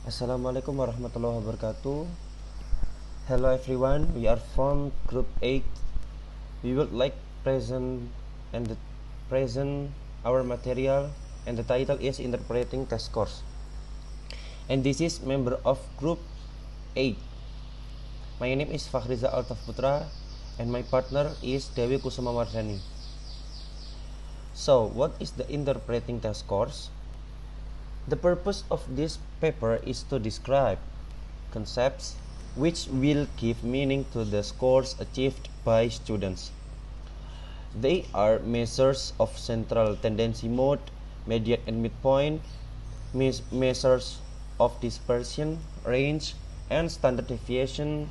Assalamualaikum warahmatullahi wabarakatuh. Hello everyone, we are from group 8. We would like present and the present our material, and the title is Interpreting Test Course. And this is member of group 8. My name is Fakhriza Altaf Putra and my partner is Dewi Kusuma Wardani. So, what is the Interpreting Test Course? The purpose of this paper is to describe concepts which will give meaning to the scores achieved by students. They are measures of central tendency mode, median and midpoint, measures of dispersion, range, and standard deviation,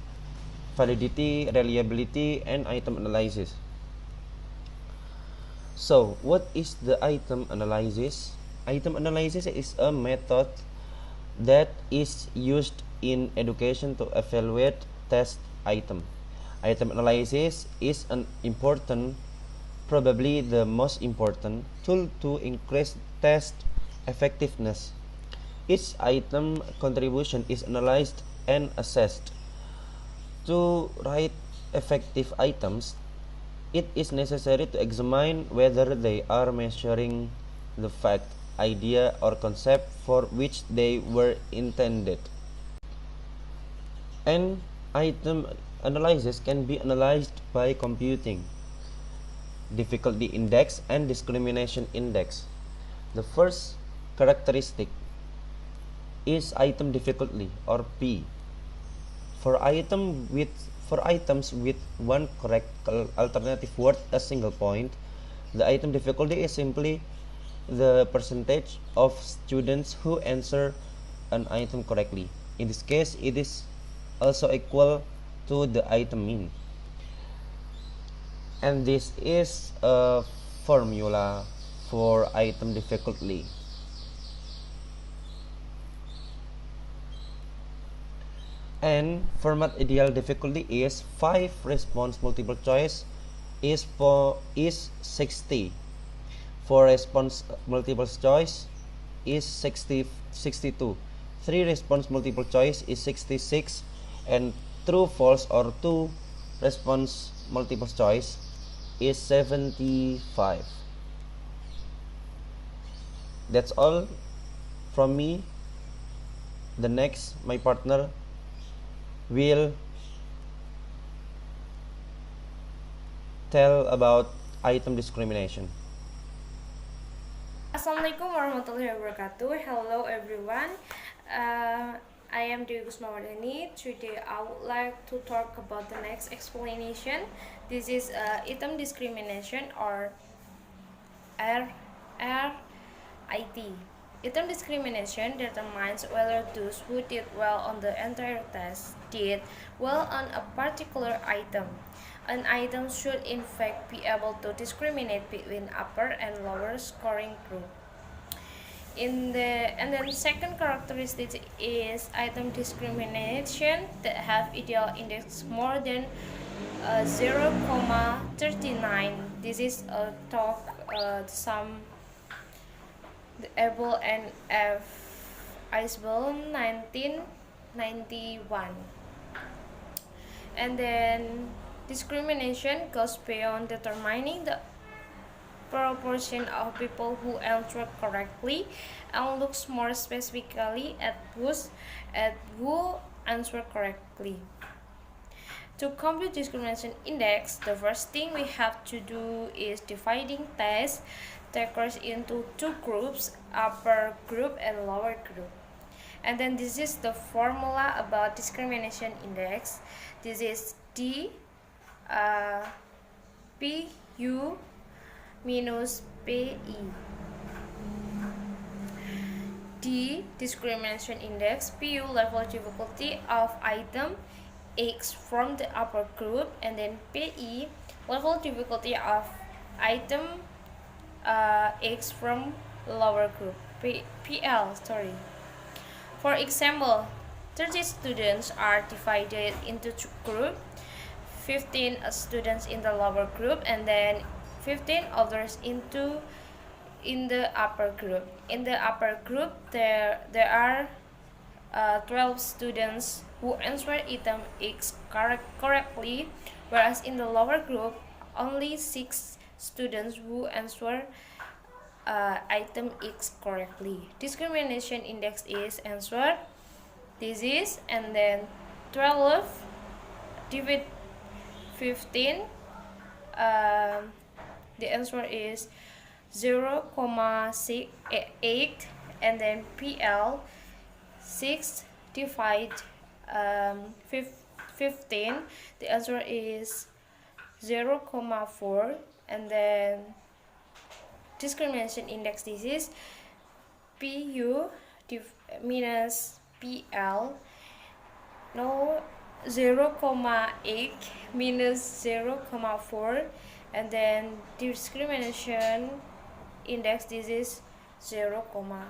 validity, reliability, and item analysis. So, what is the item analysis? Item analysis is a method that is used in education to evaluate test item. Item analysis is an important, probably the most important, tool to increase test effectiveness. Each item contribution is analyzed and assessed. To write effective items, it is necessary to examine whether they are measuring the fact, idea, or concept for which they were intended. An item analysis can be analyzed by computing difficulty index and discrimination index. The first characteristic is item difficulty, or P. For items with one correct alternative worth a single point, the item difficulty is simply the percentage of students who answer an item correctly. In this case, it is also equal to the item mean. And this is a formula for item difficulty. And format ideal difficulty is 5 response multiple choice is 60. 4 response multiple choice is 62. 3 response multiple choice is 66, and true false or 2 response multiple choice is 75. That's all from me. The next, my partner will tell about item discrimination. Assalamualaikum warahmatullahi wabarakatuh. Hello everyone. I am Dewi Kusuma Wardani. Today I would like to talk about the next explanation. This is item discrimination, or RIT. Item discrimination determines whether those who did well on the entire test did well on a particular item. An item should in fact be able to discriminate between upper and lower scoring group. And then second characteristic is item discrimination that have ideal index more than 0,39. This is a talk some the Able and F. Isbell 1991. And then discrimination goes beyond determining the proportion of people who answer correctly and looks more specifically at who answer correctly. To compute discrimination index, the first thing we have to do is dividing test takers into two groups, upper group and lower group. And then this is the formula about discrimination index. This is D PU minus PI. D discrimination index, PU level difficulty of item X from the upper group, and then PI level difficulty of item X from lower group. PL, sorry. For example, 30 students are divided into two groups, 15 students in the lower group and then 15 others in the upper group. In the upper group, there are 12 students who answered item X correctly, whereas in the lower group, only 6 students who answered item X correctly. Discrimination index is answered. This is, and then 12 divided 15, the answer is 0,8, and then PL 6 divide 15, the answer is 0,4, and then discrimination index, this is PU minus PL, no, 0,8 minus 0,4, and then discrimination index, this is 0,4.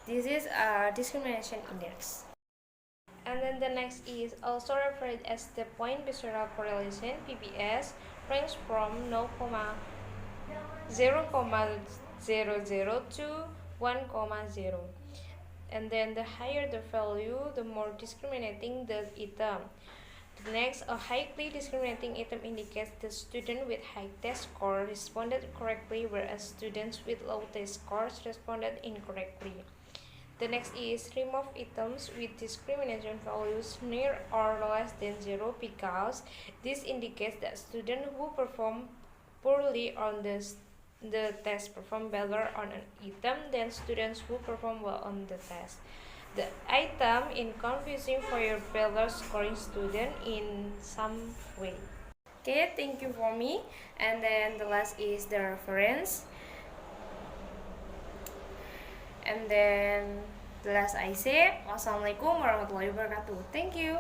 This is a discrimination index. And then the next is also referred as the point behavioral correlation, PBS, range from 0,00 to 1,0. And then the higher the value, the more discriminating the item. The next, a highly discriminating item indicates the student with high test score responded correctly, whereas students with low test scores responded incorrectly. The next is remove items with discrimination values near or less than 0, because this indicates that students who perform poorly on the test perform better on an item than students who perform well on the test. The item is confusing for your better scoring student in some way. Okay, thank you for me. And then the last is the reference. And then the last I say, wassalamualaikum warahmatullahi wabarakatuh. Thank you.